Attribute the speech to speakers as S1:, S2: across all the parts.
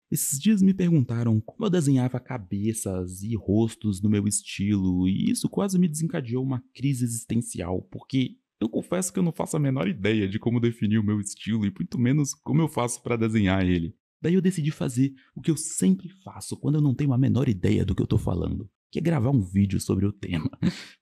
S1: Esses dias me perguntaram como eu desenhava cabeças e rostos no meu estilo, e isso quase me desencadeou uma crise existencial, porque eu confesso que eu não faço a menor ideia de como definir o meu estilo e muito menos como eu faço para desenhar ele. Daí eu decidi fazer o que eu sempre faço quando eu não tenho a menor ideia do que eu tô falando, que é gravar um vídeo sobre o tema.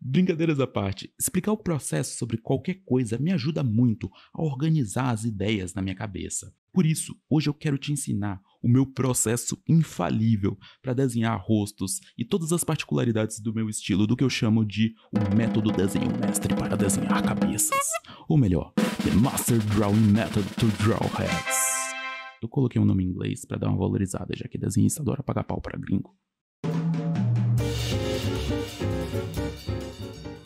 S1: Brincadeiras à parte, explicar o processo sobre qualquer coisa me ajuda muito a organizar as ideias na minha cabeça. Por isso, hoje eu quero te ensinar o meu processo infalível para desenhar rostos e todas as particularidades do meu estilo, do que eu chamo de o método desenho mestre para desenhar cabeças. Ou melhor, The Master Drawing Method to Draw Heads. Eu coloquei um nome em inglês para dar uma valorizada, já que desenhista adora pagar pau para gringo.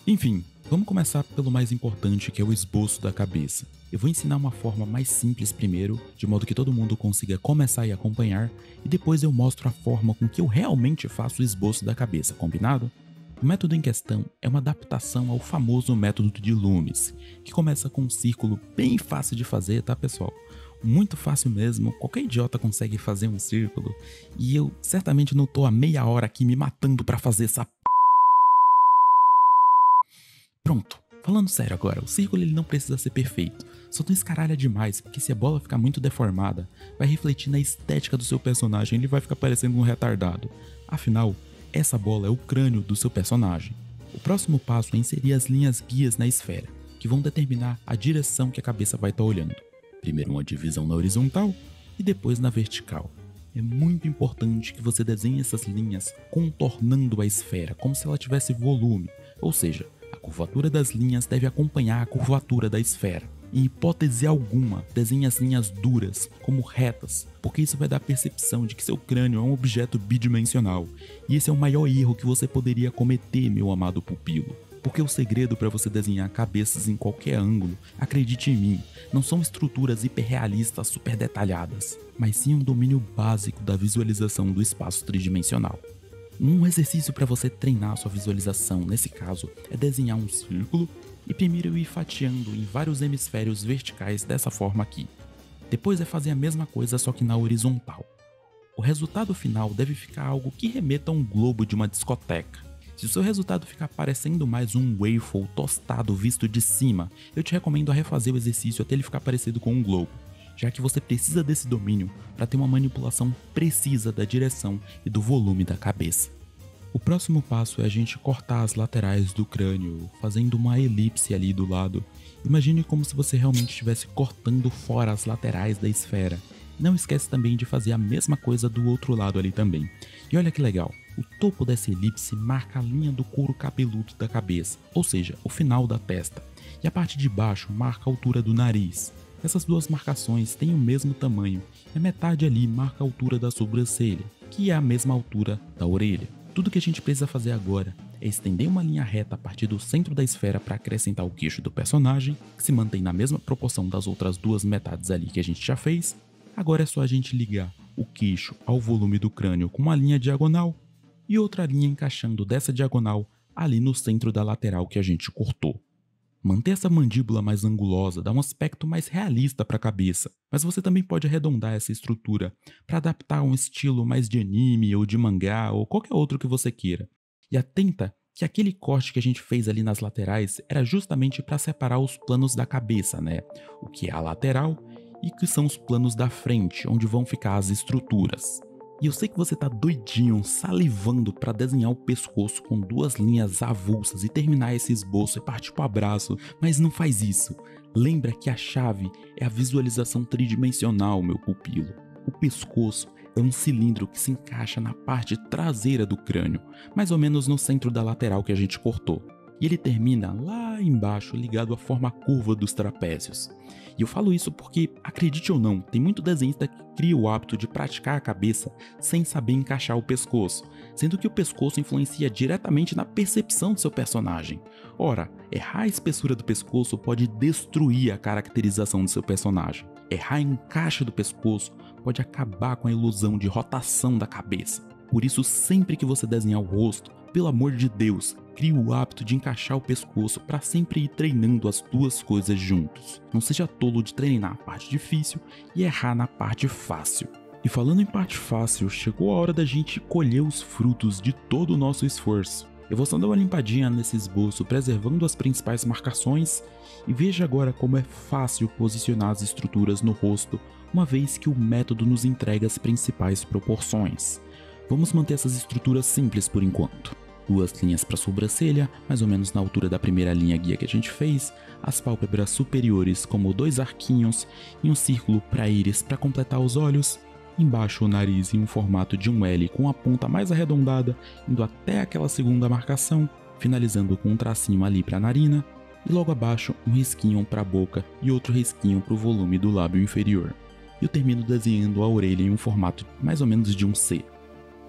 S1: Enfim, vamos começar pelo mais importante, que é o esboço da cabeça. Eu vou ensinar uma forma mais simples primeiro, de modo que todo mundo consiga começar e acompanhar, e depois eu mostro a forma com que eu realmente faço o esboço da cabeça, combinado? O método em questão é uma adaptação ao famoso método de Loomis, que começa com um círculo bem fácil de fazer, tá pessoal? Muito fácil mesmo, qualquer idiota consegue fazer um círculo, e eu certamente não tô há meia hora aqui me matando pra fazer essa Pronto, falando sério agora, o círculo ele não precisa ser perfeito, só não escaralha demais, porque se a bola ficar muito deformada, vai refletir na estética do seu personagem e ele vai ficar parecendo um retardado. Afinal, essa bola é o crânio do seu personagem. O próximo passo é inserir as linhas guias na esfera, que vão determinar a direção que a cabeça vai estar olhando. Primeiro uma divisão na horizontal e depois na vertical. É muito importante que você desenhe essas linhas contornando a esfera, como se ela tivesse volume, ou seja, a curvatura das linhas deve acompanhar a curvatura da esfera. Em hipótese alguma, desenhe as linhas duras, como retas, porque isso vai dar a percepção de que seu crânio é um objeto bidimensional. E esse é o maior erro que você poderia cometer, meu amado pupilo. Porque o segredo para você desenhar cabeças em qualquer ângulo, acredite em mim, não são estruturas hiperrealistas super detalhadas, mas sim um domínio básico da visualização do espaço tridimensional. Um exercício para você treinar a sua visualização, nesse caso, é desenhar um círculo e primeiro ir fatiando em vários hemisférios verticais dessa forma aqui. Depois é fazer a mesma coisa só que na horizontal. O resultado final deve ficar algo que remeta a um globo de uma discoteca. Se o seu resultado ficar parecendo mais um waffle tostado visto de cima, eu te recomendo a refazer o exercício até ele ficar parecido com um globo, já que você precisa desse domínio para ter uma manipulação precisa da direção e do volume da cabeça. O próximo passo é a gente cortar as laterais do crânio, fazendo uma elipse ali do lado. Imagine como se você realmente estivesse cortando fora as laterais da esfera. Não esquece também de fazer a mesma coisa do outro lado ali também. E olha que legal, o topo dessa elipse marca a linha do couro cabeludo da cabeça, ou seja, o final da testa. E a parte de baixo marca a altura do nariz. Essas duas marcações têm o mesmo tamanho, e a metade ali marca a altura da sobrancelha, que é a mesma altura da orelha. Tudo que a gente precisa fazer agora é estender uma linha reta a partir do centro da esfera para acrescentar o queixo do personagem, que se mantém na mesma proporção das outras duas metades ali que a gente já fez. Agora é só a gente ligar o queixo ao volume do crânio com uma linha diagonal e outra linha encaixando dessa diagonal ali no centro da lateral que a gente cortou. Manter essa mandíbula mais angulosa dá um aspecto mais realista para a cabeça, mas você também pode arredondar essa estrutura para adaptar a um estilo mais de anime ou de mangá ou qualquer outro que você queira. E atenta que aquele corte que a gente fez ali nas laterais era justamente para separar os planos da cabeça, né? O que é a lateral e que são os planos da frente, onde vão ficar as estruturas. E eu sei que você tá doidinho, salivando para desenhar o pescoço com duas linhas avulsas e terminar esse esboço e partir pro abraço, mas não faz isso. Lembra que a chave é a visualização tridimensional, meu pupilo. O pescoço é um cilindro que se encaixa na parte traseira do crânio, mais ou menos no centro da lateral que a gente cortou. E ele termina lá embaixo ligado à forma curva dos trapézios. E eu falo isso porque, acredite ou não, tem muito desenhista que cria o hábito de praticar a cabeça sem saber encaixar o pescoço, sendo que o pescoço influencia diretamente na percepção do seu personagem. Ora, errar a espessura do pescoço pode destruir a caracterização do seu personagem. Errar o encaixe do pescoço pode acabar com a ilusão de rotação da cabeça. Por isso, sempre que você desenhar o rosto, pelo amor de Deus, crie o hábito de encaixar o pescoço para sempre ir treinando as duas coisas juntos. Não seja tolo de treinar a parte difícil e errar na parte fácil. E falando em parte fácil, chegou a hora da gente colher os frutos de todo o nosso esforço. Eu vou só dar uma limpadinha nesse esboço, preservando as principais marcações, e veja agora como é fácil posicionar as estruturas no rosto, uma vez que o método nos entrega as principais proporções. Vamos manter essas estruturas simples por enquanto. 2 linhas para a sobrancelha, mais ou menos na altura da primeira linha guia que a gente fez, as pálpebras superiores como 2 arquinhos e um círculo para íris para completar os olhos. Embaixo o nariz em um formato de um L com a ponta mais arredondada, indo até aquela segunda marcação, finalizando com um tracinho ali para a narina, e logo abaixo um risquinho para a boca e outro risquinho para o volume do lábio inferior. Eu termino desenhando a orelha em um formato mais ou menos de um C.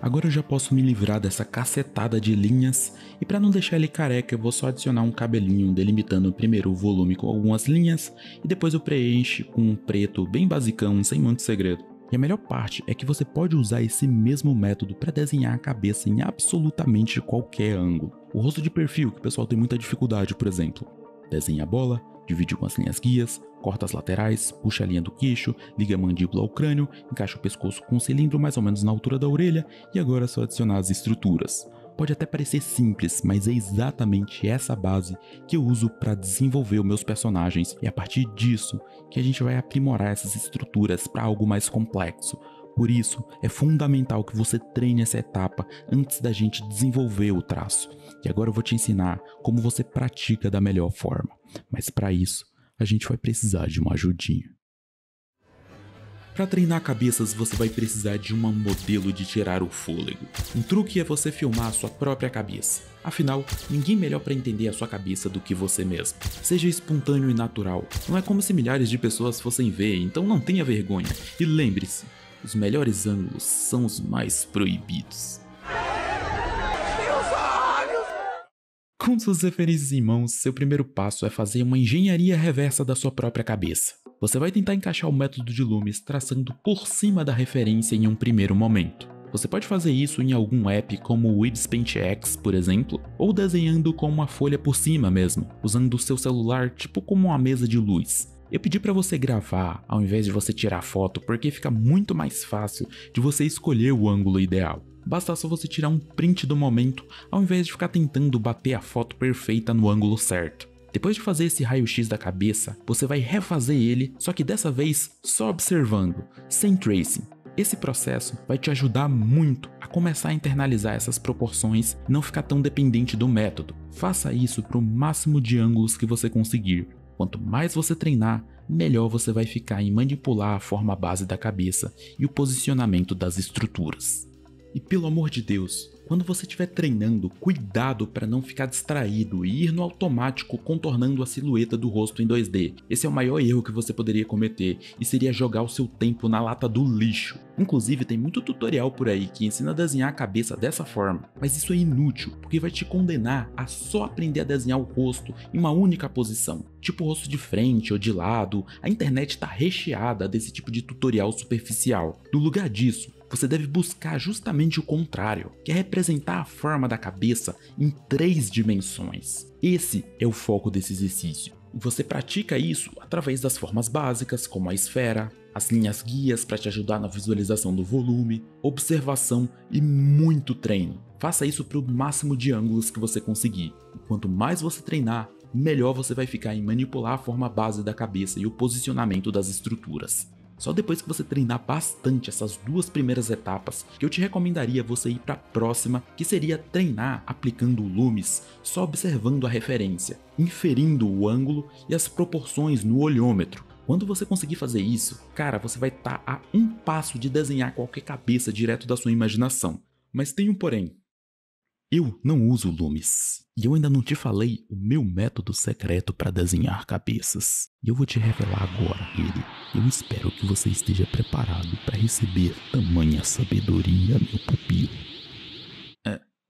S1: Agora eu já posso me livrar dessa cacetada de linhas, e para não deixar ele careca eu vou só adicionar um cabelinho delimitando primeiro o volume com algumas linhas, e depois eu preencho com um preto bem basicão, sem muito segredo. E a melhor parte é que você pode usar esse mesmo método para desenhar a cabeça em absolutamente qualquer ângulo. O rosto de perfil, que o pessoal tem muita dificuldade, por exemplo. Desenha a bola, divide com as linhas guias, corta as laterais, puxa a linha do queixo, liga a mandíbula ao crânio, encaixa o pescoço com um cilindro mais ou menos na altura da orelha, e agora é só adicionar as estruturas. Pode até parecer simples, mas é exatamente essa base que eu uso para desenvolver os meus personagens, e é a partir disso que a gente vai aprimorar essas estruturas para algo mais complexo. Por isso, é fundamental que você treine essa etapa antes da gente desenvolver o traço. E agora eu vou te ensinar como você pratica da melhor forma. Mas para isso, a gente vai precisar de uma ajudinha. Para treinar cabeças, você vai precisar de um modelo de tirar o fôlego. Um truque é você filmar a sua própria cabeça. Afinal, ninguém melhor para entender a sua cabeça do que você mesmo. Seja espontâneo e natural. Não é como se milhares de pessoas fossem ver, então não tenha vergonha. E lembre-se, os melhores ângulos são os mais proibidos. Com suas referências em mãos, seu primeiro passo é fazer uma engenharia reversa da sua própria cabeça. Você vai tentar encaixar o método de Loomis traçando por cima da referência em um primeiro momento. Você pode fazer isso em algum app como o Ibis Paint X, por exemplo, ou desenhando com uma folha por cima mesmo, usando o seu celular tipo como uma mesa de luz. Eu pedi para você gravar ao invés de você tirar foto porque fica muito mais fácil de você escolher o ângulo ideal. Basta só você tirar um print do momento ao invés de ficar tentando bater a foto perfeita no ângulo certo. Depois de fazer esse raio-x da cabeça, você vai refazer ele, só que dessa vez só observando, sem tracing. Esse processo vai te ajudar muito a começar a internalizar essas proporções e não ficar tão dependente do método. Faça isso para o máximo de ângulos que você conseguir. Quanto mais você treinar, melhor você vai ficar em manipular a forma base da cabeça e o posicionamento das estruturas. E pelo amor de Deus, quando você estiver treinando, cuidado para não ficar distraído e ir no automático contornando a silhueta do rosto em 2D. Esse é o maior erro que você poderia cometer e seria jogar o seu tempo na lata do lixo. Inclusive tem muito tutorial por aí que ensina a desenhar a cabeça dessa forma, mas isso é inútil porque vai te condenar a só aprender a desenhar o rosto em uma única posição, tipo rosto de frente ou de lado. A internet está recheada desse tipo de tutorial superficial. No lugar disso, você deve buscar justamente o contrário, que é representar a forma da cabeça em 3 dimensões. Esse é o foco desse exercício. E você pratica isso através das formas básicas, como a esfera, as linhas guias para te ajudar na visualização do volume, observação e muito treino. Faça isso para o máximo de ângulos que você conseguir. E quanto mais você treinar, melhor você vai ficar em manipular a forma base da cabeça e o posicionamento das estruturas. Só depois que você treinar bastante essas 2 primeiras etapas que eu te recomendaria você ir para a próxima, que seria treinar aplicando o Loomis só observando a referência, inferindo o ângulo e as proporções no olhômetro. Quando você conseguir fazer isso, cara, você vai estar a um passo de desenhar qualquer cabeça direto da sua imaginação. Mas tem um porém. Eu não uso Loomis, e eu ainda não te falei o meu método secreto para desenhar cabeças. E eu vou te revelar agora ele. Eu espero que você esteja preparado para receber tamanha sabedoria, meu pupilo.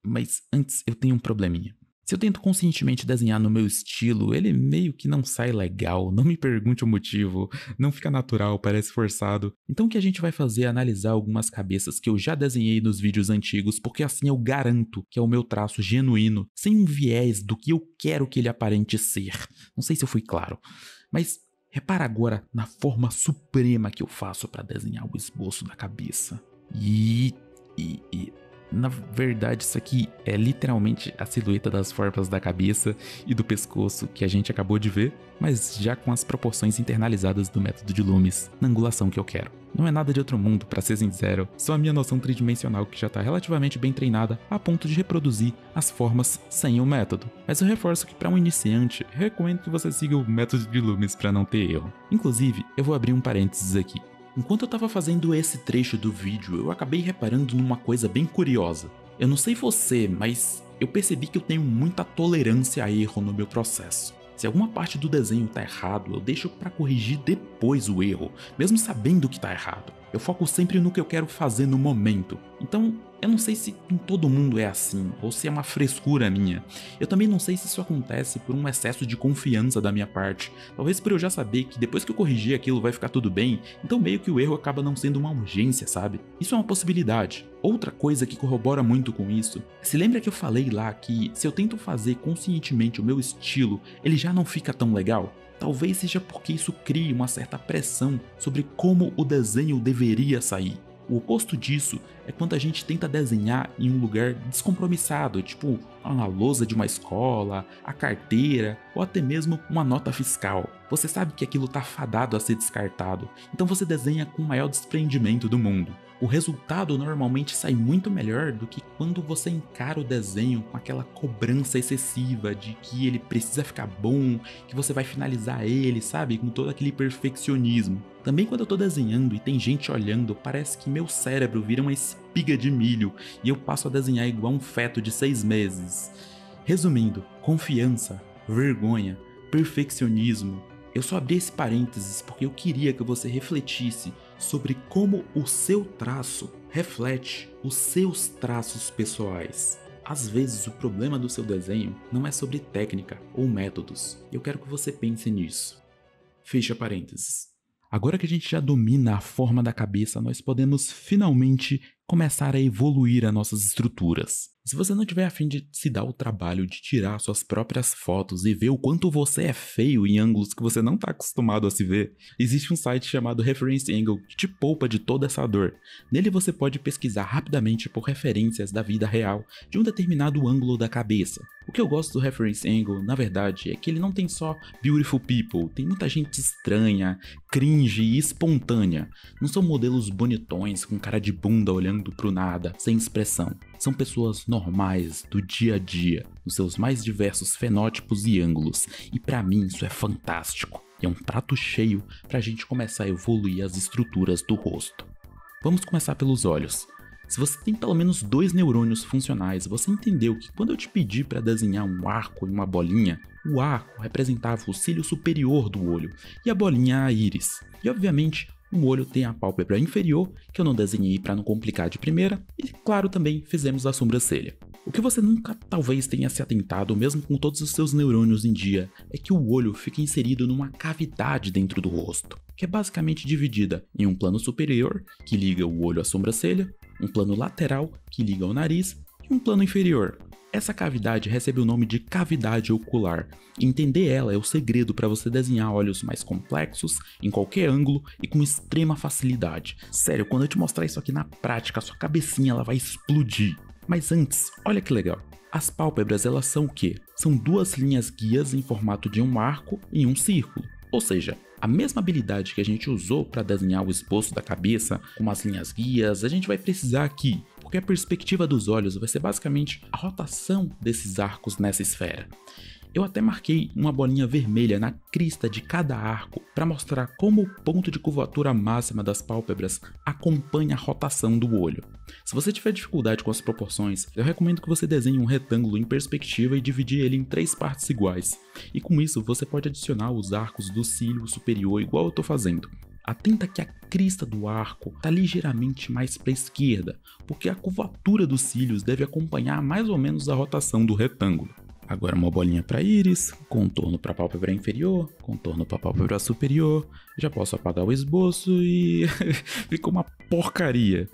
S1: Mas antes eu tenho um probleminha. Se eu tento conscientemente desenhar no meu estilo, ele meio que não sai legal, não me pergunte o motivo, não fica natural, parece forçado. Então o que a gente vai fazer é analisar algumas cabeças que eu já desenhei nos vídeos antigos, porque assim eu garanto que é o meu traço genuíno, sem um viés do que eu quero que ele aparente ser. Não sei se eu fui claro, mas Repara agora na forma suprema que eu faço para desenhar o esboço da cabeça. E na verdade isso aqui é literalmente a silhueta das formas da cabeça e do pescoço que a gente acabou de ver, mas já com as proporções internalizadas do método de Loomis, na angulação que eu quero. Não é nada de outro mundo, pra ser sincero, só a minha noção tridimensional que já tá relativamente bem treinada a ponto de reproduzir as formas sem o método. Mas eu reforço que para um iniciante, recomendo que você siga o método de Loomis para não ter erro. Inclusive, eu vou abrir um parênteses aqui. Enquanto eu tava fazendo esse trecho do vídeo, eu acabei reparando numa coisa bem curiosa. Eu não sei você, mas eu percebi que eu tenho muita tolerância a erro no meu processo. Se alguma parte do desenho tá errado, eu deixo pra corrigir depois o erro, mesmo sabendo que tá errado. Eu foco sempre no que eu quero fazer no momento. Então, eu não sei se em todo mundo é assim, ou se é uma frescura minha. Eu também não sei se isso acontece por um excesso de confiança da minha parte. Talvez por eu já saber que depois que eu corrigir aquilo vai ficar tudo bem, então meio que o erro acaba não sendo uma urgência, sabe? Isso é uma possibilidade. Outra coisa que corrobora muito com isso, se lembra que eu falei lá que se eu tento fazer conscientemente o meu estilo, ele já não fica tão legal? Talvez seja porque isso crie uma certa pressão sobre como o desenho deveria sair. O oposto disso é quando a gente tenta desenhar em um lugar descompromissado, tipo a lousa de uma escola, a carteira ou até mesmo uma nota fiscal. Você sabe que aquilo está fadado a ser descartado, então você desenha com o maior desprendimento do mundo. O resultado normalmente sai muito melhor do que quando você encara o desenho com aquela cobrança excessiva de que ele precisa ficar bom, que você vai finalizar ele, sabe? Com todo aquele perfeccionismo. Também quando eu tô desenhando e tem gente olhando, parece que meu cérebro vira uma espiga de milho e eu passo a desenhar igual um feto de 6 meses. Resumindo, confiança, vergonha, perfeccionismo. Eu só abri esse parênteses porque eu queria que você refletisse sobre como o seu traço reflete os seus traços pessoais. Às vezes o problema do seu desenho não é sobre técnica ou métodos. Eu quero que você pense nisso. Fecha parênteses. Agora que a gente já domina a forma da cabeça, nós podemos finalmente começar a evoluir as nossas estruturas. Se você não tiver a fim de se dar o trabalho de tirar suas próprias fotos e ver o quanto você é feio em ângulos que você não está acostumado a se ver, existe um site chamado Reference Angle que te poupa de toda essa dor. Nele você pode pesquisar rapidamente por referências da vida real de um determinado ângulo da cabeça. O que eu gosto do Reference Angle, na verdade, é que ele não tem só beautiful people, tem muita gente estranha, cringe e espontânea. Não são modelos bonitões com cara de bunda olhando pro nada, sem expressão. São pessoas normais, do dia a dia, nos seus mais diversos fenótipos e ângulos, e pra mim isso é fantástico. E é um prato cheio pra gente começar a evoluir as estruturas do rosto. Vamos começar pelos olhos. Se você tem pelo menos 2 neurônios funcionais, você entendeu que quando eu te pedi para desenhar um arco e uma bolinha, o arco representava o cílio superior do olho e a bolinha a íris. E obviamente, o olho tem a pálpebra inferior, que eu não desenhei para não complicar de primeira, e claro também fizemos a sobrancelha. O que você nunca talvez tenha se atentado, mesmo com todos os seus neurônios em dia, é que o olho fica inserido numa cavidade dentro do rosto, que é basicamente dividida em um plano superior, que liga o olho à sobrancelha, um plano lateral, que liga ao nariz, e um plano inferior. Essa cavidade recebe o nome de cavidade ocular. Entender ela é o segredo para você desenhar olhos mais complexos, em qualquer ângulo e com extrema facilidade. Sério, quando eu te mostrar isso aqui na prática, sua cabecinha ela vai explodir. Mas antes, olha que legal. As pálpebras elas são o quê? São 2 linhas guias em formato de um arco e um círculo. Ou seja, a mesma habilidade que a gente usou para desenhar o esboço da cabeça, com as linhas guias, a gente vai precisar aqui, porque a perspectiva dos olhos vai ser basicamente a rotação desses arcos nessa esfera. Eu até marquei uma bolinha vermelha na crista de cada arco para mostrar como o ponto de curvatura máxima das pálpebras acompanha a rotação do olho. Se você tiver dificuldade com as proporções, eu recomendo que você desenhe um retângulo em perspectiva e dividir ele em 3 partes iguais. E com isso você pode adicionar os arcos do cílio superior igual eu estou fazendo. Atenta que a crista do arco está ligeiramente mais para a esquerda, porque a curvatura dos cílios deve acompanhar mais ou menos a rotação do retângulo. Agora uma bolinha para íris, contorno para a pálpebra inferior, contorno para a pálpebra superior. Já posso apagar o esboço e ficou uma porcaria.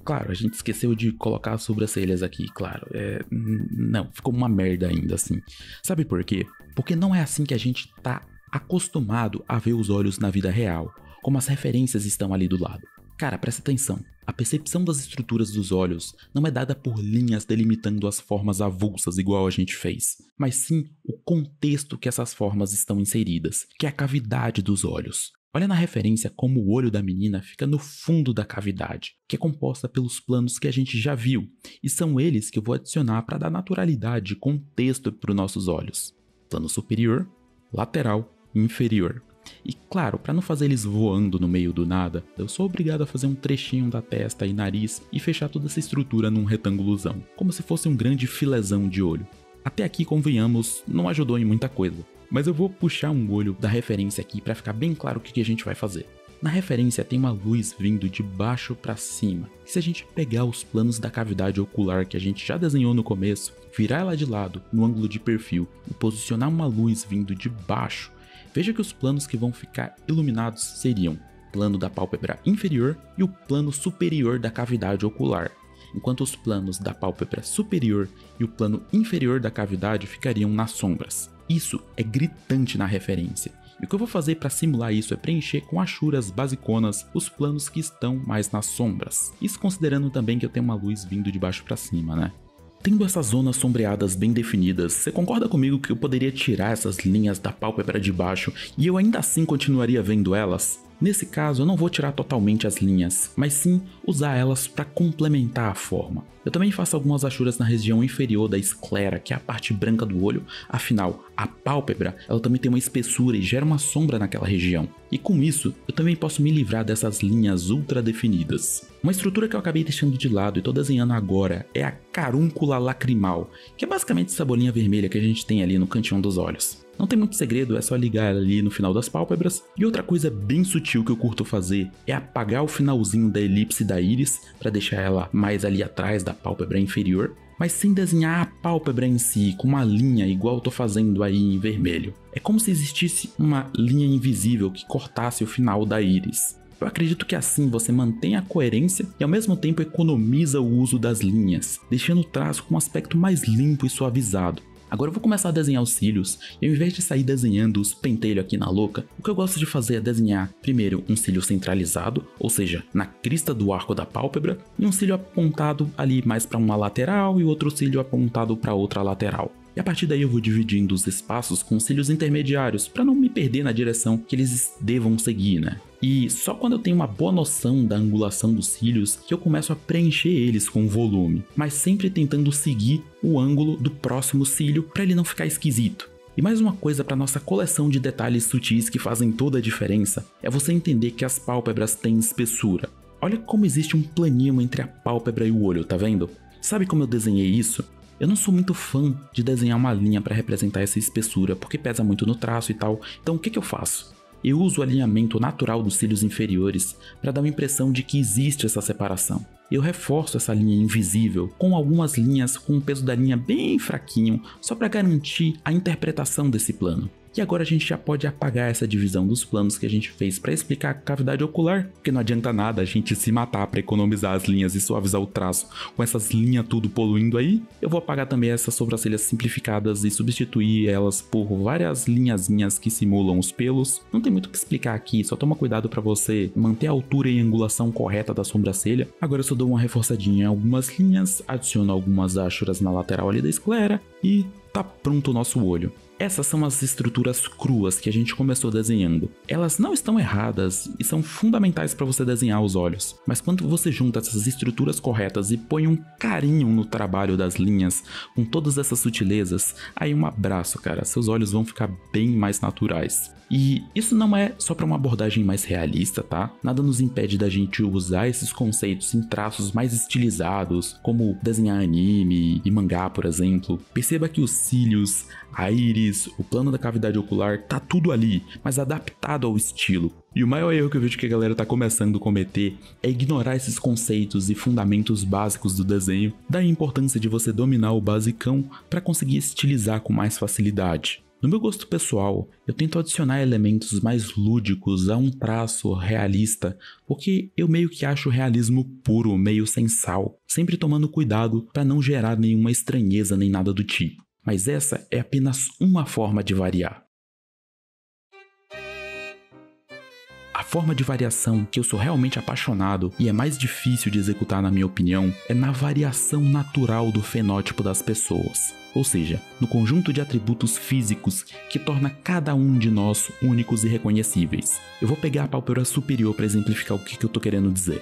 S1: Claro, a gente esqueceu de colocar as sobrancelhas aqui, claro. Não, ficou uma merda ainda assim. Sabe por quê? Porque não é assim que a gente tá acostumado a ver os olhos na vida real, como as referências estão ali do lado. Cara, presta atenção. A percepção das estruturas dos olhos não é dada por linhas delimitando as formas avulsas igual a gente fez, mas sim o contexto que essas formas estão inseridas, que é a cavidade dos olhos. Olha na referência como o olho da menina fica no fundo da cavidade, que é composta pelos planos que a gente já viu, e são eles que eu vou adicionar para dar naturalidade e contexto para os nossos olhos. Plano superior, lateral e inferior. E claro, para não fazer eles voando no meio do nada, eu sou obrigado a fazer um trechinho da testa e nariz e fechar toda essa estrutura num retângulozão, como se fosse um grande filézão de olho. Até aqui, convenhamos, não ajudou em muita coisa, mas eu vou puxar um olho da referência aqui para ficar bem claro o que a gente vai fazer. Na referência tem uma luz vindo de baixo para cima. E se a gente pegar os planos da cavidade ocular que a gente já desenhou no começo, virar ela de lado no ângulo de perfil e posicionar uma luz vindo de baixo, veja que os planos que vão ficar iluminados seriam o plano da pálpebra inferior e o plano superior da cavidade ocular, enquanto os planos da pálpebra superior e o plano inferior da cavidade ficariam nas sombras. Isso é gritante na referência. E o que eu vou fazer para simular isso é preencher com achuras basiconas os planos que estão mais nas sombras. Isso considerando também que eu tenho uma luz vindo de baixo para cima, né? Tendo essas zonas sombreadas bem definidas, você concorda comigo que eu poderia tirar essas linhas da pálpebra de baixo e eu ainda assim continuaria vendo elas? Nesse caso, eu não vou tirar totalmente as linhas, mas sim usar elas para complementar a forma. Eu também faço algumas achuras na região inferior da esclera, que é a parte branca do olho, afinal, a pálpebra ela também tem uma espessura e gera uma sombra naquela região. E com isso, eu também posso me livrar dessas linhas ultra definidas. Uma estrutura que eu acabei deixando de lado e estou desenhando agora é a carúncula lacrimal, que é basicamente essa bolinha vermelha que a gente tem ali no cantinho dos olhos. Não tem muito segredo, é só ligar ali no final das pálpebras. E outra coisa bem sutil que eu curto fazer é apagar o finalzinho da elipse da íris para deixar ela mais ali atrás da pálpebra inferior, mas sem desenhar a pálpebra em si com uma linha igual eu tô fazendo aí em vermelho. É como se existisse uma linha invisível que cortasse o final da íris. Eu acredito que assim você mantém a coerência e ao mesmo tempo economiza o uso das linhas, deixando o traço com um aspecto mais limpo e suavizado. Agora eu vou começar a desenhar os cílios, e ao invés de sair desenhando os pentelhos aqui na louca, o que eu gosto de fazer é desenhar primeiro um cílio centralizado, ou seja, na crista do arco da pálpebra, e um cílio apontado ali mais para uma lateral e outro cílio apontado para outra lateral. E a partir daí eu vou dividindo os espaços com cílios intermediários, para não me perder na direção que eles devam seguir, né? E só quando eu tenho uma boa noção da angulação dos cílios que eu começo a preencher eles com volume, mas sempre tentando seguir o ângulo do próximo cílio para ele não ficar esquisito. E mais uma coisa para nossa coleção de detalhes sutis que fazem toda a diferença é você entender que as pálpebras têm espessura. Olha como existe um planinho entre a pálpebra e o olho, tá vendo? Sabe como eu desenhei isso? Eu não sou muito fã de desenhar uma linha para representar essa espessura, porque pesa muito no traço e tal. Então o que eu faço? Eu uso o alinhamento natural dos cílios inferiores para dar uma impressão de que existe essa separação. Eu reforço essa linha invisível com algumas linhas com o peso da linha bem fraquinho, só para garantir a interpretação desse plano. E agora a gente já pode apagar essa divisão dos planos que a gente fez para explicar a cavidade ocular, porque não adianta nada a gente se matar para economizar as linhas e suavizar o traço com essas linhas tudo poluindo aí. Eu vou apagar também essas sobrancelhas simplificadas e substituir elas por várias linhazinhas que simulam os pelos. Não tem muito o que explicar aqui, só toma cuidado para você manter a altura e angulação correta da sobrancelha. Agora eu só dou uma reforçadinha em algumas linhas, adiciono algumas achuras na lateral ali da esclera e tá pronto o nosso olho. Essas são as estruturas cruas que a gente começou desenhando. Elas não estão erradas e são fundamentais para você desenhar os olhos, mas quando você junta essas estruturas corretas e põe um carinho no trabalho das linhas, com todas essas sutilezas, aí um abraço, cara, seus olhos vão ficar bem mais naturais. E isso não é só para uma abordagem mais realista, tá? Nada nos impede da gente usar esses conceitos em traços mais estilizados, como desenhar anime e mangá, por exemplo. Perceba que os cílios, a íris, o plano da cavidade ocular, tá tudo ali, mas adaptado ao estilo. E o maior erro que eu vejo que a galera tá começando a cometer é ignorar esses conceitos e fundamentos básicos do desenho, daí a importância de você dominar o basicão para conseguir estilizar com mais facilidade. No meu gosto pessoal, eu tento adicionar elementos mais lúdicos a um traço realista, porque eu meio que acho o realismo puro, meio sem sal, sempre tomando cuidado para não gerar nenhuma estranheza nem nada do tipo. Mas essa é apenas uma forma de variar. forma de variação que eu sou realmente apaixonado e é mais difícil de executar na minha opinião é na variação natural do fenótipo das pessoas. Ou seja, no conjunto de atributos físicos que torna cada um de nós únicos e reconhecíveis. Eu vou pegar a pálpebra superior para exemplificar o que eu tô querendo dizer.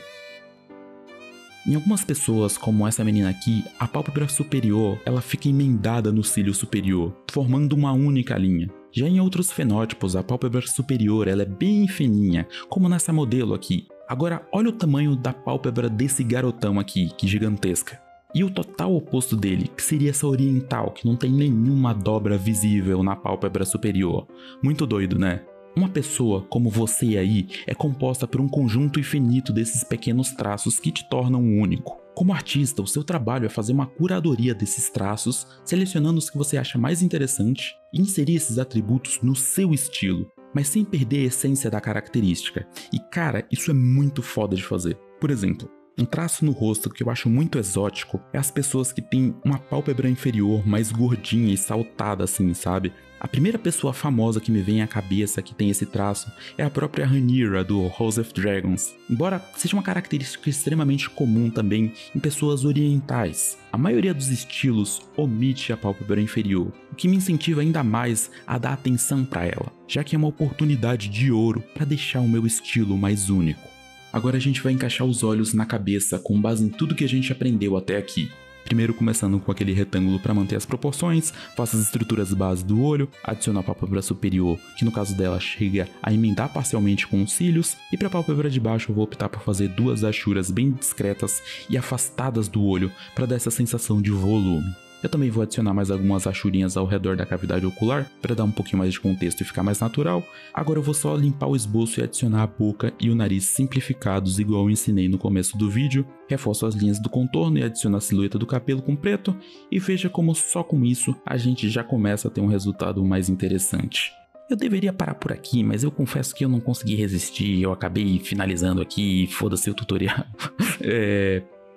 S1: Em algumas pessoas, como essa menina aqui, a pálpebra superior ela fica emendada no cílio superior, formando uma única linha. Já em outros fenótipos, a pálpebra superior ela é bem fininha, como nessa modelo aqui. Agora, olha o tamanho da pálpebra desse garotão aqui, que gigantesca. E o total oposto dele, que seria essa oriental, que não tem nenhuma dobra visível na pálpebra superior. Muito doido, né? Uma pessoa como você aí é composta por um conjunto infinito desses pequenos traços que te tornam único. Como artista, o seu trabalho é fazer uma curadoria desses traços, selecionando os que você acha mais interessante e inserir esses atributos no seu estilo, mas sem perder a essência da característica. E cara, isso é muito foda de fazer. Por exemplo, um traço no rosto que eu acho muito exótico é as pessoas que têm uma pálpebra inferior mais gordinha e saltada assim, sabe? A primeira pessoa famosa que me vem à cabeça que tem esse traço é a própria Rhaenyra do House of Dragons, embora seja uma característica extremamente comum também em pessoas orientais. A maioria dos estilos omite a pálpebra inferior, o que me incentiva ainda mais a dar atenção para ela, já que é uma oportunidade de ouro para deixar o meu estilo mais único. Agora a gente vai encaixar os olhos na cabeça com base em tudo que a gente aprendeu até aqui. Primeiro começando com aquele retângulo para manter as proporções, faço as estruturas base do olho, adiciono a pálpebra superior, que no caso dela chega a emendar parcialmente com os cílios, e para a pálpebra de baixo eu vou optar por fazer duas achuras bem discretas e afastadas do olho para dar essa sensação de volume. Eu também vou adicionar mais algumas achurinhas ao redor da cavidade ocular para dar um pouquinho mais de contexto e ficar mais natural. Agora eu vou só limpar o esboço e adicionar a boca e o nariz simplificados igual eu ensinei no começo do vídeo. Reforço as linhas do contorno e adiciono a silhueta do cabelo com preto e veja como só com isso a gente já começa a ter um resultado mais interessante. Eu deveria parar por aqui, mas eu confesso que eu não consegui resistir, eu acabei finalizando aqui, foda-se o tutorial.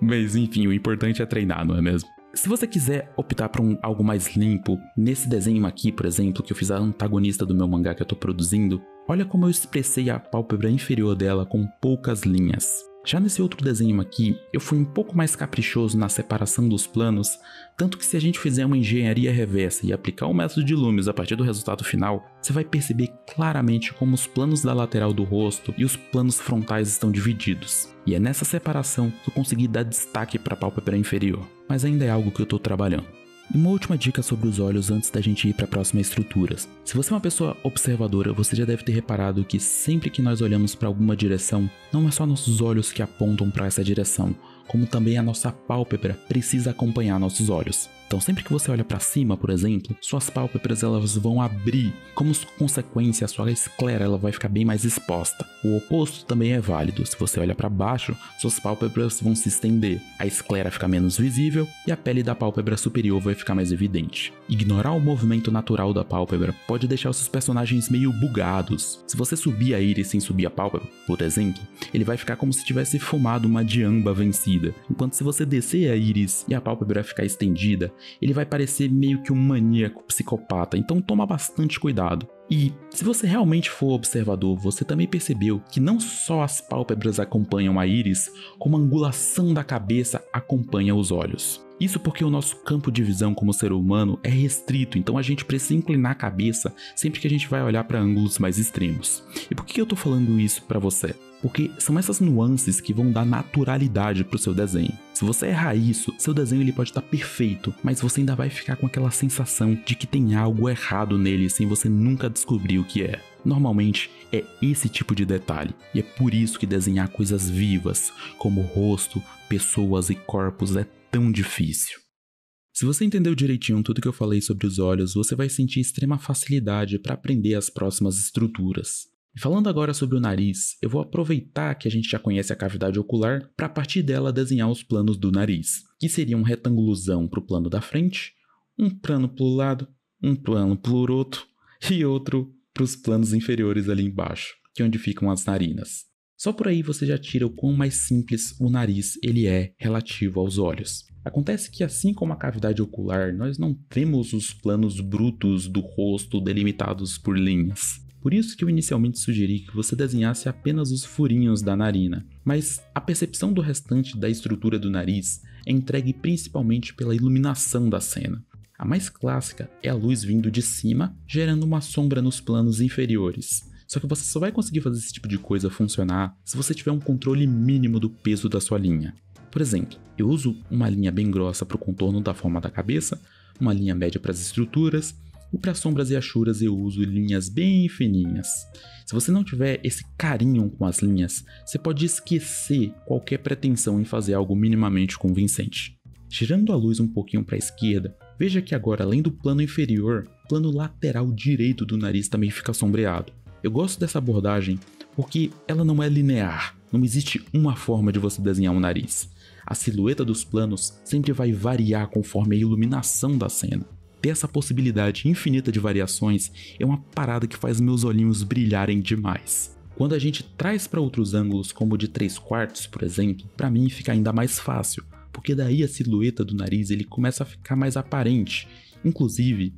S1: Mas enfim, o importante é treinar, não é mesmo? Se você quiser optar por algo mais limpo, nesse desenho aqui, por exemplo, que eu fiz a antagonista do meu mangá que eu tô produzindo, olha como eu expressei a pálpebra inferior dela com poucas linhas. Já nesse outro desenho aqui, eu fui um pouco mais caprichoso na separação dos planos, tanto que se a gente fizer uma engenharia reversa e aplicar o método de Loomis a partir do resultado final, você vai perceber claramente como os planos da lateral do rosto e os planos frontais estão divididos. E é nessa separação que eu consegui dar destaque para a pálpebra inferior, mas ainda é algo que eu estou trabalhando. E uma última dica sobre os olhos antes da gente ir para a próxima estrutura. Se você é uma pessoa observadora, você já deve ter reparado que sempre que nós olhamos para alguma direção, não é só nossos olhos que apontam para essa direção, como também a nossa pálpebra precisa acompanhar nossos olhos. Então sempre que você olha para cima, por exemplo, suas pálpebras elas vão abrir, como consequência a sua esclera ela vai ficar bem mais exposta. O oposto também é válido, se você olha para baixo, suas pálpebras vão se estender, a esclera fica menos visível e a pele da pálpebra superior vai ficar mais evidente. Ignorar o movimento natural da pálpebra pode deixar os seus personagens meio bugados. Se você subir a íris sem subir a pálpebra, por exemplo, ele vai ficar como se tivesse fumado uma diamba vencida, enquanto se você descer a íris e a pálpebra ficar estendida, ele vai parecer meio que um maníaco psicopata, então toma bastante cuidado. E se você realmente for observador, você também percebeu que não só as pálpebras acompanham a íris, como a angulação da cabeça acompanha os olhos. Isso porque o nosso campo de visão como ser humano é restrito, então a gente precisa inclinar a cabeça sempre que a gente vai olhar para ângulos mais extremos. E por que eu tô falando isso para você? Porque são essas nuances que vão dar naturalidade pro seu desenho. Se você errar isso, seu desenho ele pode estar perfeito, mas você ainda vai ficar com aquela sensação de que tem algo errado nele sem você nunca descobrir o que é. Normalmente é esse tipo de detalhe, e é por isso que desenhar coisas vivas, como rosto, pessoas e corpos é tão difícil. Se você entendeu direitinho tudo que eu falei sobre os olhos, você vai sentir extrema facilidade para aprender as próximas estruturas. E falando agora sobre o nariz, eu vou aproveitar que a gente já conhece a cavidade ocular para a partir dela desenhar os planos do nariz, que seria um retângulozão para o plano da frente, um plano para o lado, um plano para o outro e outro para os planos inferiores ali embaixo, que é onde ficam as narinas. Só por aí você já tira o quão mais simples o nariz ele é relativo aos olhos. Acontece que assim como a cavidade ocular, nós não vemos os planos brutos do rosto delimitados por linhas. Por isso que eu inicialmente sugeri que você desenhasse apenas os furinhos da narina, mas a percepção do restante da estrutura do nariz é entregue principalmente pela iluminação da cena. A mais clássica é a luz vindo de cima, gerando uma sombra nos planos inferiores. Só que você só vai conseguir fazer esse tipo de coisa funcionar se você tiver um controle mínimo do peso da sua linha. Por exemplo, eu uso uma linha bem grossa para o contorno da forma da cabeça, uma linha média para as estruturas, e para sombras e achuras eu uso linhas bem fininhas. Se você não tiver esse carinho com as linhas, você pode esquecer qualquer pretensão em fazer algo minimamente convincente. Girando a luz um pouquinho para a esquerda, veja que agora, além do plano inferior, o plano lateral direito do nariz também fica sombreado. Eu gosto dessa abordagem porque ela não é linear, não existe uma forma de você desenhar um nariz. A silhueta dos planos sempre vai variar conforme a iluminação da cena. Ter essa possibilidade infinita de variações é uma parada que faz meus olhinhos brilharem demais. Quando a gente traz para outros ângulos, como o de 3/4, por exemplo, para mim fica ainda mais fácil, porque daí a silhueta do nariz ele começa a ficar mais aparente. Inclusive,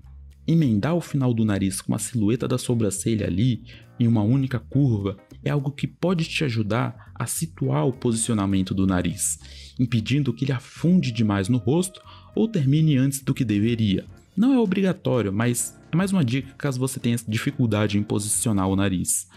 S1: emendar o final do nariz com a silhueta da sobrancelha ali, em uma única curva, é algo que pode te ajudar a situar o posicionamento do nariz, impedindo que ele afunde demais no rosto ou termine antes do que deveria. Não é obrigatório, mas é mais uma dica caso você tenha dificuldade em posicionar o nariz.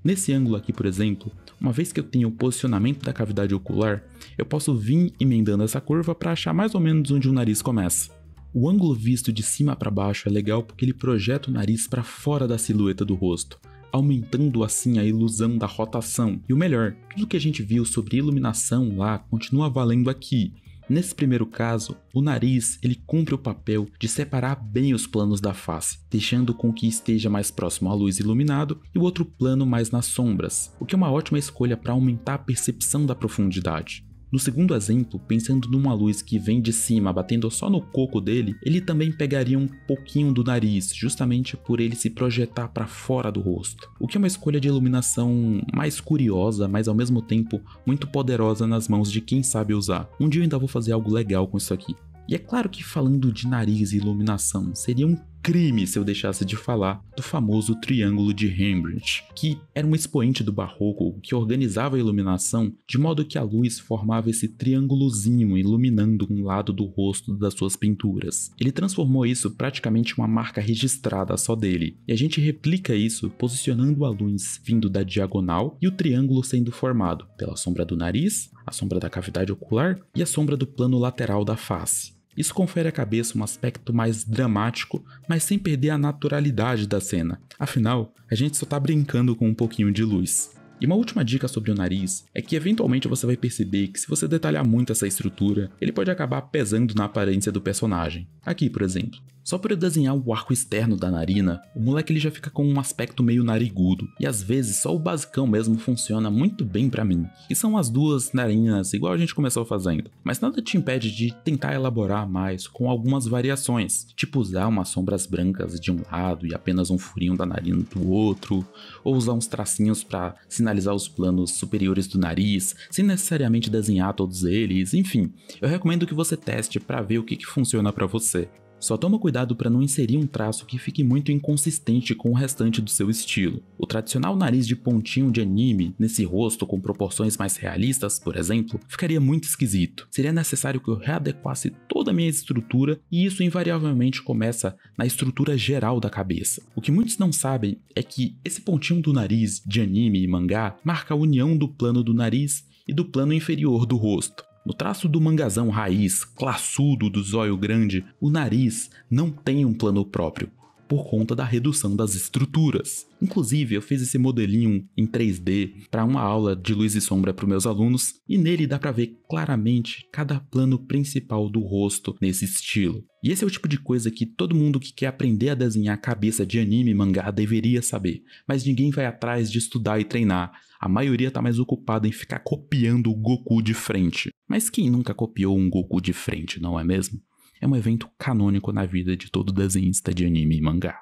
S1: Nesse ângulo aqui, por exemplo, uma vez que eu tenho o posicionamento da cavidade ocular, eu posso vir emendando essa curva para achar mais ou menos onde o nariz começa. O ângulo visto de cima para baixo é legal porque ele projeta o nariz para fora da silhueta do rosto, aumentando assim a ilusão da rotação. E o melhor, tudo que a gente viu sobre iluminação lá continua valendo aqui. Nesse primeiro caso, o nariz ele cumpre o papel de separar bem os planos da face, deixando com que esteja mais próximo à luz iluminado e o outro plano mais nas sombras, o que é uma ótima escolha para aumentar a percepção da profundidade. No segundo exemplo, pensando numa luz que vem de cima batendo só no coco dele, ele também pegaria um pouquinho do nariz, justamente por ele se projetar para fora do rosto, o que é uma escolha de iluminação mais curiosa, mas ao mesmo tempo muito poderosa nas mãos de quem sabe usar. Um dia eu ainda vou fazer algo legal com isso aqui. E é claro que falando de nariz e iluminação, seria um crime se eu deixasse de falar do famoso Triângulo de Rembrandt, que era um expoente do barroco que organizava a iluminação de modo que a luz formava esse triângulozinho iluminando um lado do rosto das suas pinturas. Ele transformou isso praticamente em uma marca registrada só dele, e a gente replica isso posicionando a luz vindo da diagonal e o triângulo sendo formado pela sombra do nariz, a sombra da cavidade ocular e a sombra do plano lateral da face. Isso confere à cabeça um aspecto mais dramático, mas sem perder a naturalidade da cena. Afinal, a gente só tá brincando com um pouquinho de luz. E uma última dica sobre o nariz é que eventualmente você vai perceber que se você detalhar muito essa estrutura, ele pode acabar pesando na aparência do personagem. Aqui, por exemplo. Só por eu desenhar o arco externo da narina, o moleque ele já fica com um aspecto meio narigudo, e às vezes só o basicão mesmo funciona muito bem pra mim, que são as duas narinas igual a gente começou fazendo. Mas nada te impede de tentar elaborar mais com algumas variações, tipo usar umas sombras brancas de um lado e apenas um furinho da narina do outro, ou usar uns tracinhos pra sinalizar os planos superiores do nariz, sem necessariamente desenhar todos eles, enfim. Eu recomendo que você teste pra ver o que funciona pra você. Só toma cuidado para não inserir um traço que fique muito inconsistente com o restante do seu estilo. O tradicional nariz de pontinho de anime, nesse rosto com proporções mais realistas, por exemplo, ficaria muito esquisito. Seria necessário que eu readequasse toda a minha estrutura e isso invariavelmente começa na estrutura geral da cabeça. O que muitos não sabem é que esse pontinho do nariz de anime e mangá marca a união do plano do nariz e do plano inferior do rosto. No traço do mangazão raiz, classudo do zóio grande, o nariz não tem um plano próprio, por conta da redução das estruturas. Inclusive, eu fiz esse modelinho em 3D para uma aula de luz e sombra para os meus alunos, e nele dá para ver claramente cada plano principal do rosto nesse estilo. E esse é o tipo de coisa que todo mundo que quer aprender a desenhar a cabeça de anime e mangá deveria saber, mas ninguém vai atrás de estudar e treinar. A maioria tá mais ocupada em ficar copiando o Goku de frente. Mas quem nunca copiou um Goku de frente, não é mesmo? É um evento canônico na vida de todo desenhista de anime e mangá.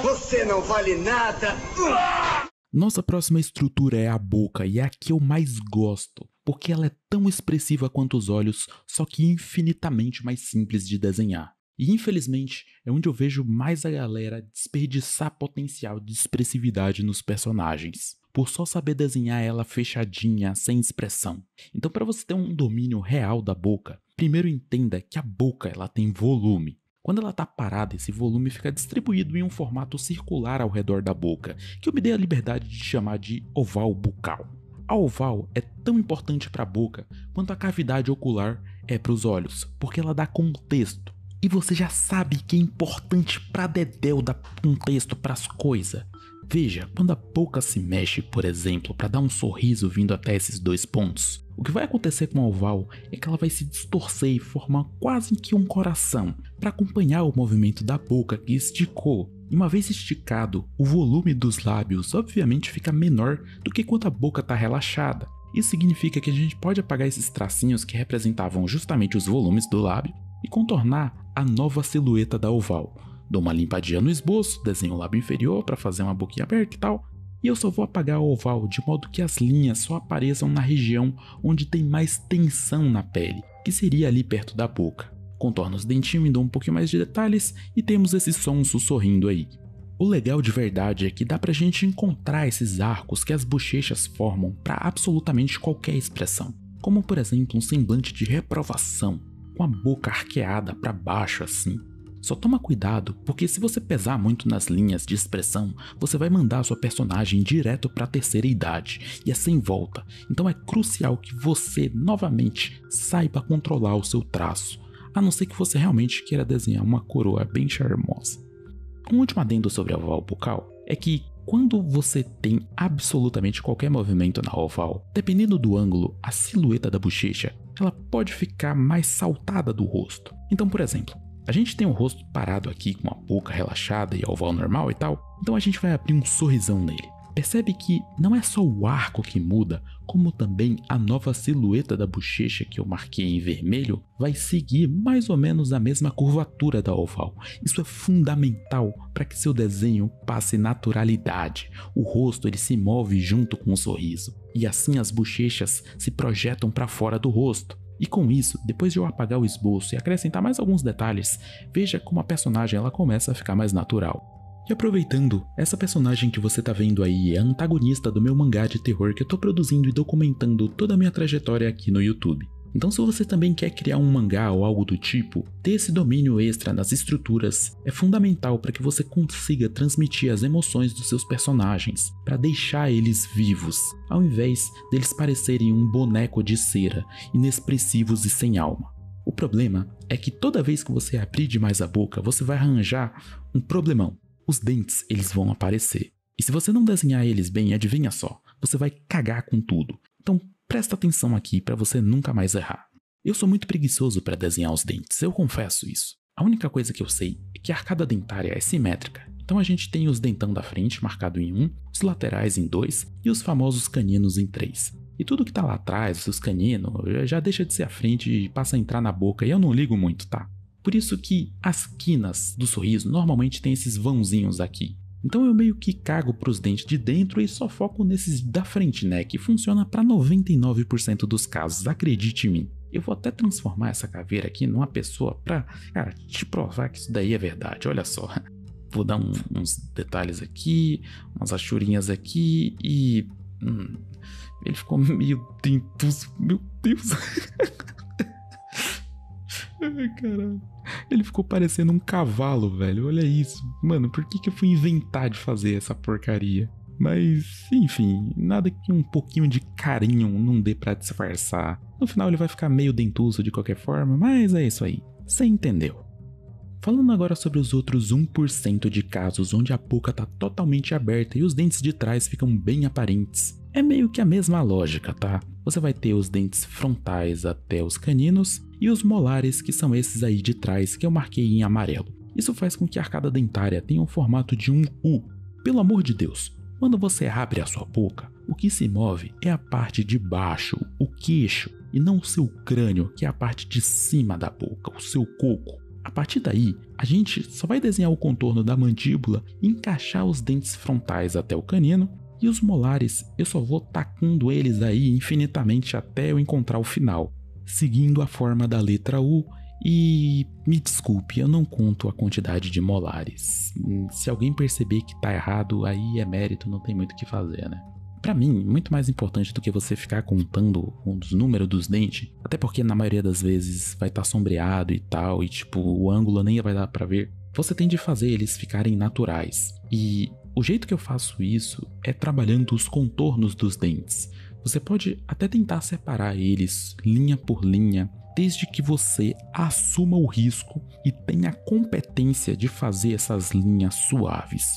S2: Você não vale nada!
S1: Nossa próxima estrutura é a boca, e é a que eu mais gosto, porque ela é tão expressiva quanto os olhos, só que infinitamente mais simples de desenhar. E infelizmente é onde eu vejo mais a galera desperdiçar potencial de expressividade nos personagens, por só saber desenhar ela fechadinha, sem expressão. Então, para você ter um domínio real da boca, primeiro entenda que a boca ela tem volume. Quando ela está parada, esse volume fica distribuído em um formato circular ao redor da boca, que eu me dei a liberdade de chamar de oval bucal. A oval é tão importante para a boca quanto a cavidade ocular é para os olhos, porque ela dá contexto. E você já sabe que é importante pra dedéu dar contexto pras coisas. Veja, quando a boca se mexe, por exemplo, para dar um sorriso vindo até esses 2 pontos, o que vai acontecer com a oval é que ela vai se distorcer e formar quase que um coração para acompanhar o movimento da boca que esticou. E uma vez esticado, o volume dos lábios obviamente fica menor do que quando a boca está relaxada. Isso significa que a gente pode apagar esses tracinhos que representavam justamente os volumes do lábio e contornar a nova silhueta da oval. Dou uma limpadinha no esboço, desenho o lábio inferior para fazer uma boquinha aberta e tal, e eu só vou apagar a oval de modo que as linhas só apareçam na região onde tem mais tensão na pele, que seria ali perto da boca. Contorno os dentinhos e dou um pouquinho mais de detalhes e temos esse som sussurrindo aí. O legal de verdade é que dá pra gente encontrar esses arcos que as bochechas formam para absolutamente qualquer expressão, como por exemplo um semblante de reprovação, com a boca arqueada para baixo assim. Só toma cuidado, porque se você pesar muito nas linhas de expressão, você vai mandar a sua personagem direto para a terceira idade, e é sem volta. Então é crucial que você, novamente, saiba controlar o seu traço, a não ser que você realmente queira desenhar uma coroa bem charmosa. Um último adendo sobre a oval bucal é que quando você tem absolutamente qualquer movimento na oval, dependendo do ângulo, a silhueta da bochecha, ela pode ficar mais saltada do rosto. Então, por exemplo, a gente tem o rosto parado aqui com a boca relaxada e a oval normal e tal, então a gente vai abrir um sorrisão nele. Percebe que não é só o arco que muda, como também a nova silhueta da bochecha que eu marquei em vermelho vai seguir mais ou menos a mesma curvatura da oval. Isso é fundamental para que seu desenho passe naturalidade. O rosto ele se move junto com o sorriso, e assim as bochechas se projetam para fora do rosto. E com isso, depois de eu apagar o esboço e acrescentar mais alguns detalhes, veja como a personagem ela começa a ficar mais natural. E aproveitando, essa personagem que você tá vendo aí é a antagonista do meu mangá de terror que eu tô produzindo e documentando toda a minha trajetória aqui no YouTube. Então se você também quer criar um mangá ou algo do tipo, ter esse domínio extra nas estruturas é fundamental para que você consiga transmitir as emoções dos seus personagens, para deixar eles vivos, ao invés deles parecerem um boneco de cera, inexpressivos e sem alma. O problema é que toda vez que você abrir demais a boca, você vai arranjar um problemão. Os dentes eles vão aparecer. E se você não desenhar eles bem, adivinha só, você vai cagar com tudo. Então presta atenção aqui para você nunca mais errar. Eu sou muito preguiçoso para desenhar os dentes, eu confesso isso. A única coisa que eu sei é que a arcada dentária é simétrica. Então a gente tem os dentão da frente marcado em 1, os laterais em 2 e os famosos caninos em 3. E tudo que tá lá atrás, os caninos, já deixa de ser a frente e passa a entrar na boca e eu não ligo muito, tá? Por isso que as quinas do sorriso normalmente tem esses vãozinhos aqui. Então eu meio que cago pros dentes de dentro e só foco nesses da frente, né? Que funciona para 99% dos casos, acredite em mim. Eu vou até transformar essa caveira aqui numa pessoa pra, cara, te provar que isso daí é verdade, olha só. Vou dar uns detalhes aqui, umas achurinhas aqui e... ele ficou meio dentuço, meu Deus. Ai, caralho. Ele ficou parecendo um cavalo, velho. Olha isso. Mano, por que eu fui inventar de fazer essa porcaria? Mas, enfim, nada que um pouquinho de carinho não dê pra disfarçar. No final ele vai ficar meio dentuço de qualquer forma, mas é isso aí. Você entendeu. Falando agora sobre os outros 1% de casos onde a boca tá totalmente aberta e os dentes de trás ficam bem aparentes. É meio que a mesma lógica, tá? Você vai ter os dentes frontais até os caninos e os molares, que são esses aí de trás que eu marquei em amarelo. Isso faz com que a arcada dentária tenha um formato de um U. Pelo amor de Deus, quando você abre a sua boca, o que se move é a parte de baixo, o queixo, e não o seu crânio, que é a parte de cima da boca, o seu coco. A partir daí, a gente só vai desenhar o contorno da mandíbula e encaixar os dentes frontais até o canino. E os molares, eu só vou tacando eles aí infinitamente até eu encontrar o final, seguindo a forma da letra U E me desculpe, eu não conto a quantidade de molares. Se alguém perceber que tá errado, aí é mérito, não tem muito o que fazer, né? Pra mim, muito mais importante do que você ficar contando os números dos dentes, até porque na maioria das vezes vai estar sombreado e tal, e tipo, o ângulo nem vai dar pra ver. Você tem de fazer eles ficarem naturais. E o jeito que eu faço isso é trabalhando os contornos dos dentes. Você pode até tentar separar eles linha por linha, desde que você assuma o risco e tenha a competência de fazer essas linhas suaves.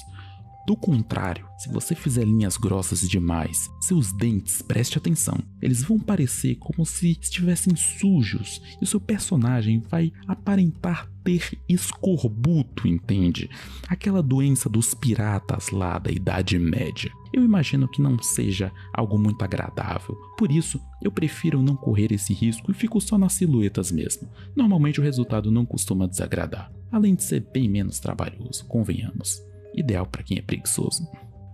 S1: Do contrário, se você fizer linhas grossas demais, seus dentes, preste atenção, eles vão parecer como se estivessem sujos e o seu personagem vai aparentar ter escorbuto, entende? Aquela doença dos piratas lá da Idade Média. Eu imagino que não seja algo muito agradável, por isso eu prefiro não correr esse risco e fico só nas silhuetas mesmo. Normalmente o resultado não costuma desagradar, além de ser bem menos trabalhoso, convenhamos. Ideal para quem é preguiçoso.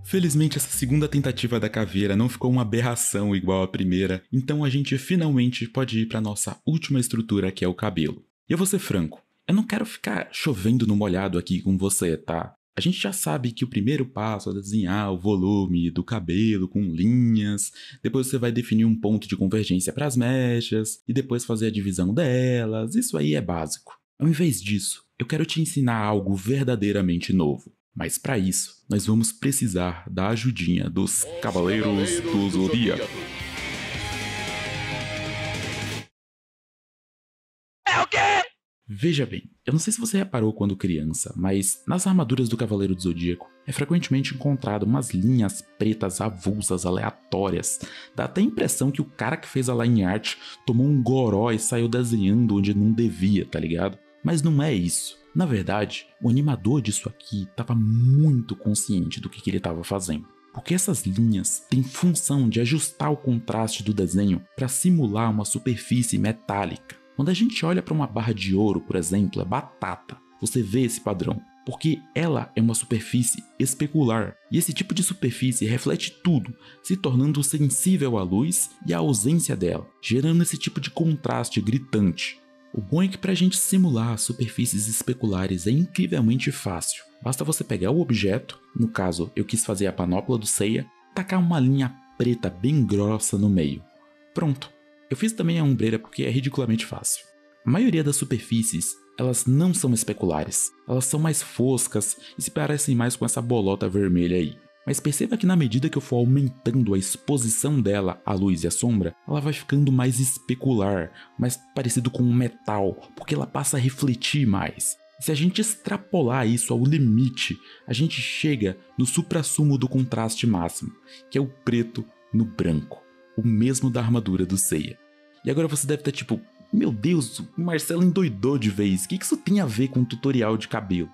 S1: Felizmente essa segunda tentativa da caveira não ficou uma aberração igual à primeira, então a gente finalmente pode ir para nossa última estrutura, que é o cabelo. E eu vou ser franco, eu não quero ficar chovendo no molhado aqui com você, tá? A gente já sabe que o primeiro passo é desenhar o volume do cabelo com linhas, depois você vai definir um ponto de convergência para as mechas, e depois fazer a divisão delas, isso aí é básico. Ao invés disso, eu quero te ensinar algo verdadeiramente novo. Mas para isso, nós vamos precisar da ajudinha dos Cavaleiros do Zodíaco. É o quê? Veja bem, eu não sei se você reparou quando criança, mas nas armaduras do Cavaleiro do Zodíaco é frequentemente encontrado umas linhas pretas avulsas, aleatórias. Dá até a impressão que o cara que fez a line art tomou um goró e saiu desenhando onde não devia, tá ligado? Mas não é isso. Na verdade, o animador disso aqui estava muito consciente do que ele estava fazendo. Porque essas linhas têm função de ajustar o contraste do desenho para simular uma superfície metálica. Quando a gente olha para uma barra de ouro, por exemplo, é batata. Você vê esse padrão, porque ela é uma superfície especular. E esse tipo de superfície reflete tudo, se tornando sensível à luz e à ausência dela, gerando esse tipo de contraste gritante. O bom é que para a gente simular superfícies especulares é incrivelmente fácil. Basta você pegar o objeto, no caso eu quis fazer a panóplia do Seiya, tacar uma linha preta bem grossa no meio. Pronto. Eu fiz também a ombreira porque é ridiculamente fácil. A maioria das superfícies, elas não são especulares. Elas são mais foscas e se parecem mais com essa bolota vermelha aí. Mas perceba que na medida que eu for aumentando a exposição dela à luz e à sombra, ela vai ficando mais especular, mais parecido com um metal, porque ela passa a refletir mais. E se a gente extrapolar isso ao limite, a gente chega no suprassumo do contraste máximo, que é o preto no branco, o mesmo da armadura do Seiya. E agora você deve estar tipo, meu Deus, o Marcelo endoidou de vez, o que isso tem a ver com um tutorial de cabelo?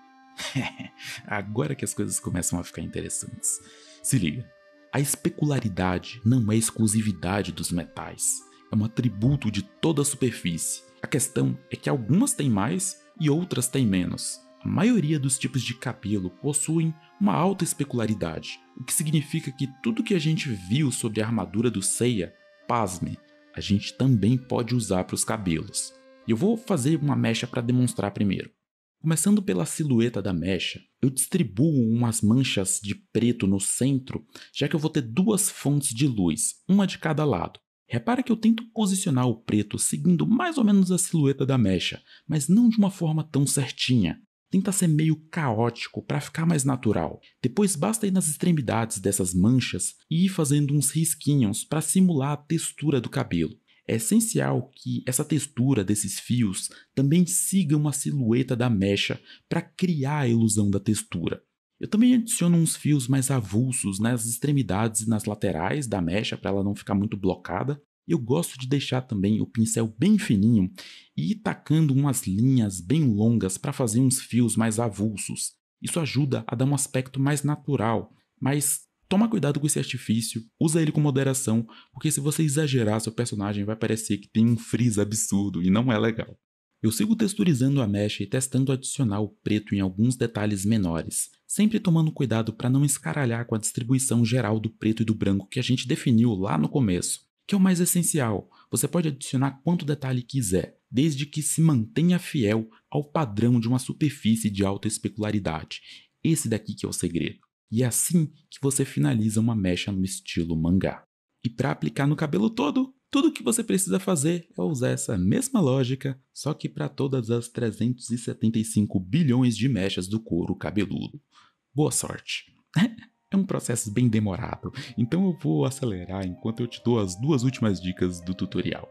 S1: Agora que as coisas começam a ficar interessantes. Se liga, a especularidade não é exclusividade dos metais, é um atributo de toda a superfície. A questão é que algumas têm mais e outras têm menos. A maioria dos tipos de cabelo possuem uma alta especularidade, o que significa que tudo que a gente viu sobre a armadura do Seiya, pasme, a gente também pode usar para os cabelos. E eu vou fazer uma mecha para demonstrar primeiro. Começando pela silhueta da mecha, eu distribuo umas manchas de preto no centro, já que eu vou ter duas fontes de luz, uma de cada lado. Repara que eu tento posicionar o preto seguindo mais ou menos a silhueta da mecha, mas não de uma forma tão certinha. Tenta ser meio caótico para ficar mais natural. Depois basta ir nas extremidades dessas manchas e ir fazendo uns risquinhos para simular a textura do cabelo. É essencial que essa textura desses fios também siga uma silhueta da mecha para criar a ilusão da textura. Eu também adiciono uns fios mais avulsos nas extremidades e nas laterais da mecha para ela não ficar muito blocada. Eu gosto de deixar também o pincel bem fininho e ir tacando umas linhas bem longas para fazer uns fios mais avulsos. Isso ajuda a dar um aspecto mais natural, mas toma cuidado com esse artifício, usa ele com moderação, porque se você exagerar, seu personagem vai parecer que tem um frizz absurdo e não é legal. Eu sigo texturizando a mecha e testando adicionar o preto em alguns detalhes menores, sempre tomando cuidado para não escaralhar com a distribuição geral do preto e do branco que a gente definiu lá no começo, que é o mais essencial, Você pode adicionar quanto detalhe quiser, desde que se mantenha fiel ao padrão de uma superfície de alta especularidade. Esse daqui que é o segredo. E é assim que você finaliza uma mecha no estilo mangá. E para aplicar no cabelo todo, tudo que você precisa fazer é usar essa mesma lógica, só que para todas as 375 bilhões de mechas do couro cabeludo. Boa sorte! É um processo bem demorado, então eu vou acelerar enquanto eu te dou as duas últimas dicas do tutorial.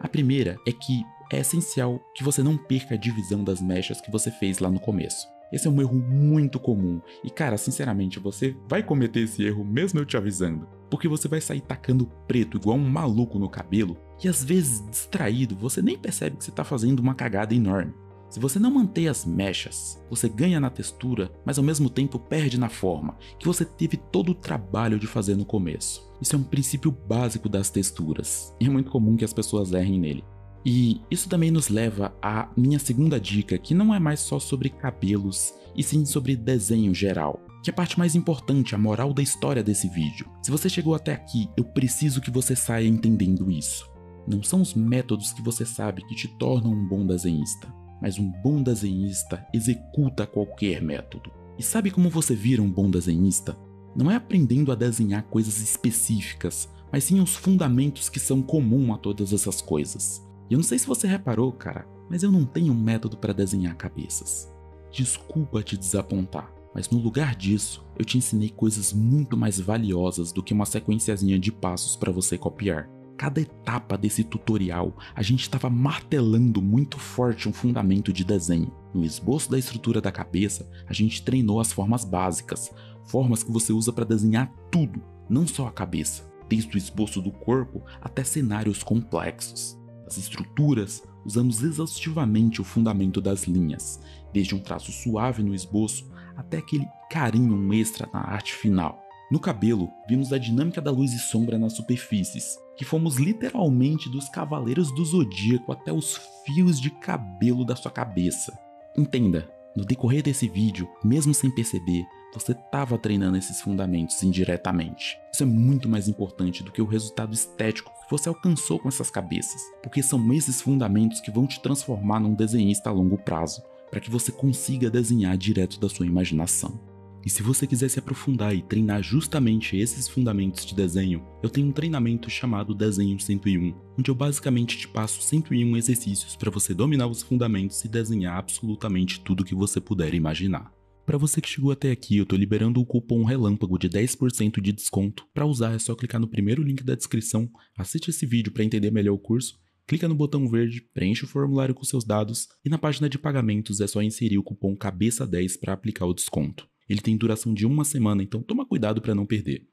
S1: A primeira é que é essencial que você não perca a divisão das mechas que você fez lá no começo. Esse é um erro muito comum e, cara, sinceramente, você vai cometer esse erro mesmo eu te avisando, porque você vai sair tacando preto igual um maluco no cabelo e às vezes distraído você nem percebe que você está fazendo uma cagada enorme. Se você não mantém as mechas, você ganha na textura, mas ao mesmo tempo perde na forma, que você teve todo o trabalho de fazer no começo. Isso é um princípio básico das texturas, e é muito comum que as pessoas errem nele. E isso também nos leva à minha segunda dica, que não é mais só sobre cabelos, e sim sobre desenho geral, que é a parte mais importante, a moral da história desse vídeo. Se você chegou até aqui, eu preciso que você saia entendendo isso. Não são os métodos que você sabe que te tornam um bom desenhista. Mas um bom desenhista executa qualquer método. E sabe como você vira um bom desenhista? Não é aprendendo a desenhar coisas específicas, mas sim os fundamentos que são comuns a todas essas coisas. E eu não sei se você reparou, cara, mas eu não tenho um método para desenhar cabeças. Desculpa te desapontar, mas no lugar disso, eu te ensinei coisas muito mais valiosas do que uma sequenciazinha de passos para você copiar. Cada etapa desse tutorial, a gente estava martelando muito forte um fundamento de desenho. No esboço da estrutura da cabeça, a gente treinou as formas básicas, formas que você usa para desenhar tudo, não só a cabeça, desde o esboço do corpo até cenários complexos. Nas estruturas, usamos exaustivamente o fundamento das linhas, desde um traço suave no esboço até aquele carinho extra na arte final. No cabelo, vimos a dinâmica da luz e sombra nas superfícies, que fomos literalmente dos cavaleiros do zodíaco até os fios de cabelo da sua cabeça. Entenda, no decorrer desse vídeo, mesmo sem perceber, você estava treinando esses fundamentos indiretamente. Isso é muito mais importante do que o resultado estético que você alcançou com essas cabeças, porque são esses fundamentos que vão te transformar num desenhista a longo prazo, para que você consiga desenhar direto da sua imaginação. E se você quiser se aprofundar e treinar justamente esses fundamentos de desenho, eu tenho um treinamento chamado Desenho 101, onde eu basicamente te passo 101 exercícios para você dominar os fundamentos e desenhar absolutamente tudo que você puder imaginar. Para você que chegou até aqui, eu tô liberando o cupom relâmpago de 10% de desconto. Para usar é só clicar no primeiro link da descrição, assiste esse vídeo para entender melhor o curso, clica no botão verde, preenche o formulário com seus dados e na página de pagamentos é só inserir o cupom CABEÇA10 para aplicar o desconto. Ele tem duração de uma semana, então toma cuidado para não perder.